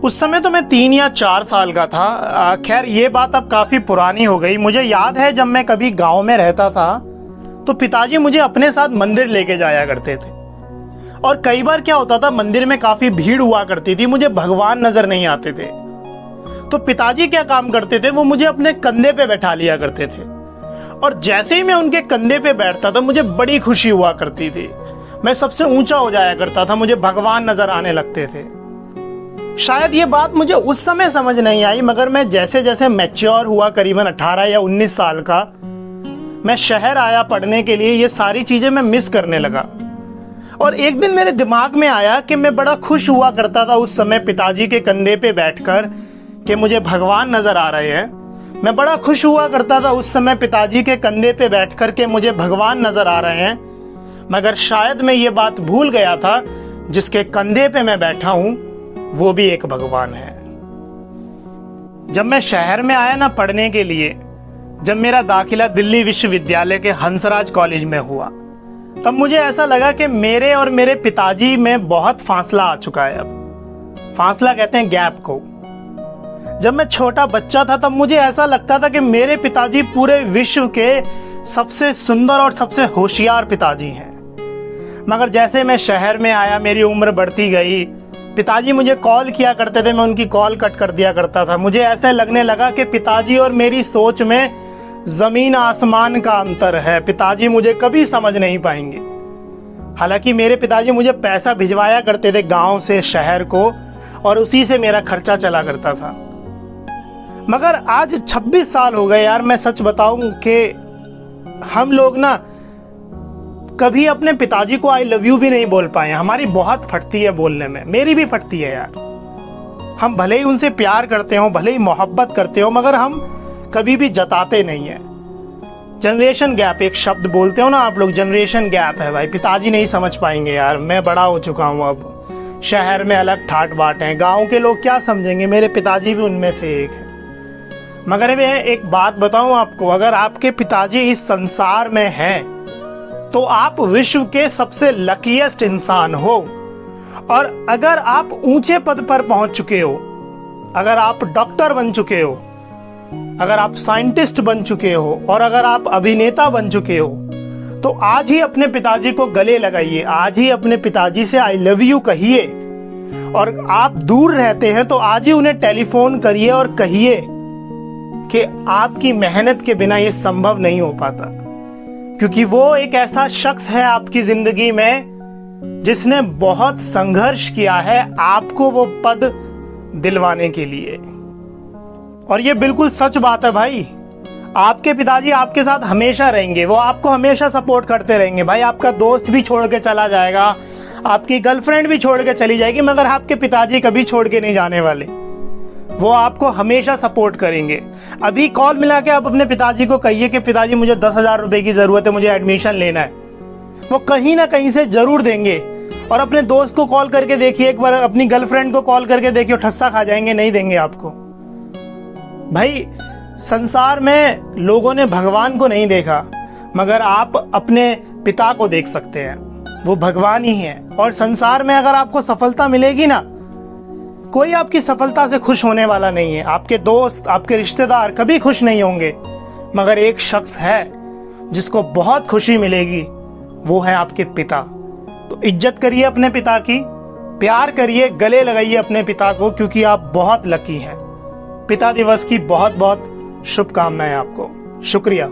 उस समय तो मैं 3 या 4 साल का था। खैर ये बात अब काफी पुरानी हो गई। मुझे याद है जब मैं कभी गांव में रहता था तो पिताजी मुझे अपने साथ मंदिर लेके जाया करते थे। और कई बार क्या होता था, मंदिर में काफी भीड़ हुआ करती थी, मुझे भगवान नजर नहीं आते थे। तो पिताजी क्या काम करते थे, वो मुझे अपने कंधे पे बैठा लिया करते थे। और जैसे ही मैं उनके कंधे पे बैठता था मुझे बड़ी खुशी हुआ करती थी। मैं सबसे ऊंचा हो जाया करता था, मुझे भगवान नजर आने लगते थे। शायद ये बात मुझे उस समय समझ नहीं आई, मगर मैं जैसे जैसे मैच्योर हुआ, करीबन 18 या 19 साल का, मैं शहर आया पढ़ने के लिए, ये सारी चीजें मैं मिस करने लगा। और एक दिन मेरे दिमाग में आया कि मैं बड़ा खुश हुआ करता था उस समय पिताजी के कंधे पे बैठकर कि मुझे भगवान नजर आ रहे हैं। मैं बड़ा खुश हुआ करता था उस समय पिताजी के कंधे पे बैठकर के मुझे भगवान नजर आ रहे हैं। मगर शायद मैं ये बात भूल गया था, जिसके कंधे पे मैं बैठा हूं वो भी एक भगवान है। जब मैं शहर में आया ना पढ़ने के लिए, जब मेरा दाखिला दिल्ली विश्वविद्यालय के हंसराज कॉलेज में हुआ, तब मुझे ऐसा लगा कि मेरे और मेरे पिताजी में बहुत फासला आ चुका है। अब फासला कहते हैं गैप को। जब मैं छोटा बच्चा था तब मुझे ऐसा लगता था कि मेरे पिताजी पूरे विश्व के सबसे सुंदर और सबसे होशियार पिताजी हैं। मगर जैसे मैं शहर में आया, मेरी उम्र बढ़ती गई, पिताजी मुझे कॉल किया करते थे, मैं उनकी कॉल कट कर दिया करता था। मुझे ऐसे लगने लगा कि पिताजी और मेरी सोच में जमीन आसमान का अंतर है। पिताजी मुझे कभी समझ नहीं पाएंगे। हालांकि मेरे पिताजी मुझे पैसा भिजवाया करते थे गांव से शहर को, और उसी से मेरा खर्चा चला करता था। मगर आज 26 साल हो गए यार, मैं सच बताऊं कि हम लोग ना कभी अपने पिताजी को आई लव यू भी नहीं बोल पाए। हमारी बहुत फटती है बोलने में, मेरी भी फटती है यार। हम भले ही उनसे प्यार करते हो, भले ही मोहब्बत करते हो, मगर हम कभी भी जताते नहीं है। जनरेशन गैप एक शब्द बोलते हो ना आप लोग, जनरेशन गैप है भाई। पिताजी नहीं समझ पाएंगे यार, मैं बड़ा हो चुका हूं अब। शहर में अलग ठाट बाट है, गाँव के लोग क्या समझेंगे, मेरे पिताजी भी उनमें से एक है। मगर मैं एक बात बताऊं आपको, अगर आपके पिताजी इस संसार में हैं तो आप विश्व के सबसे लकीएस्ट इंसान हो। और अगर आप ऊंचे पद पर पहुंच चुके हो, अगर आप डॉक्टर बन चुके हो, अगर आप साइंटिस्ट बन चुके हो, और अगर आप अभिनेता बन चुके हो, तो आज ही अपने पिताजी को गले लगाइए, आज ही अपने पिताजी से आई लव यू कहिए। और आप दूर रहते हैं तो आज ही उन्हें टेलीफोन करिए और कहिए कि आपकी मेहनत के बिना ये संभव नहीं हो पाता। क्योंकि वो एक ऐसा शख्स है आपकी जिंदगी में जिसने बहुत संघर्ष किया है आपको वो पद दिलवाने के लिए। और ये बिल्कुल सच बात है भाई, आपके पिताजी आपके साथ हमेशा रहेंगे, वो आपको हमेशा सपोर्ट करते रहेंगे भाई। आपका दोस्त भी छोड़ के चला जाएगा, आपकी गर्लफ्रेंड भी छोड़ के चली जाएगी, मगर आपके पिताजी कभी छोड़ के नहीं जाने वाले। वो आपको हमेशा सपोर्ट करेंगे। अभी कॉल मिला के आप अपने पिताजी को कहिए कि पिताजी मुझे 10,000 रुपए की जरूरत है, मुझे एडमिशन लेना है, वो कहीं ना कहीं से जरूर देंगे। और अपने दोस्त को कॉल करके देखिए, एक बार अपनी गर्लफ्रेंड को कॉल करके देखिए, ठस्सा खा जाएंगे, नहीं देंगे आपको। भाई संसार में लोगों ने भगवान को नहीं देखा, मगर आप अपने पिता को देख सकते हैं, वो भगवान ही है। और संसार में अगर आपको सफलता मिलेगी ना, कोई आपकी सफलता से खुश होने वाला नहीं है। आपके दोस्त, आपके रिश्तेदार कभी खुश नहीं होंगे, मगर एक शख्स है जिसको बहुत खुशी मिलेगी, वो है आपके पिता। तो इज्जत करिए अपने पिता की, प्यार करिए, गले लगाइए अपने पिता को, क्योंकि आप बहुत लकी हैं। पिता दिवस की बहुत बहुत शुभकामनाएं आपको। शुक्रिया।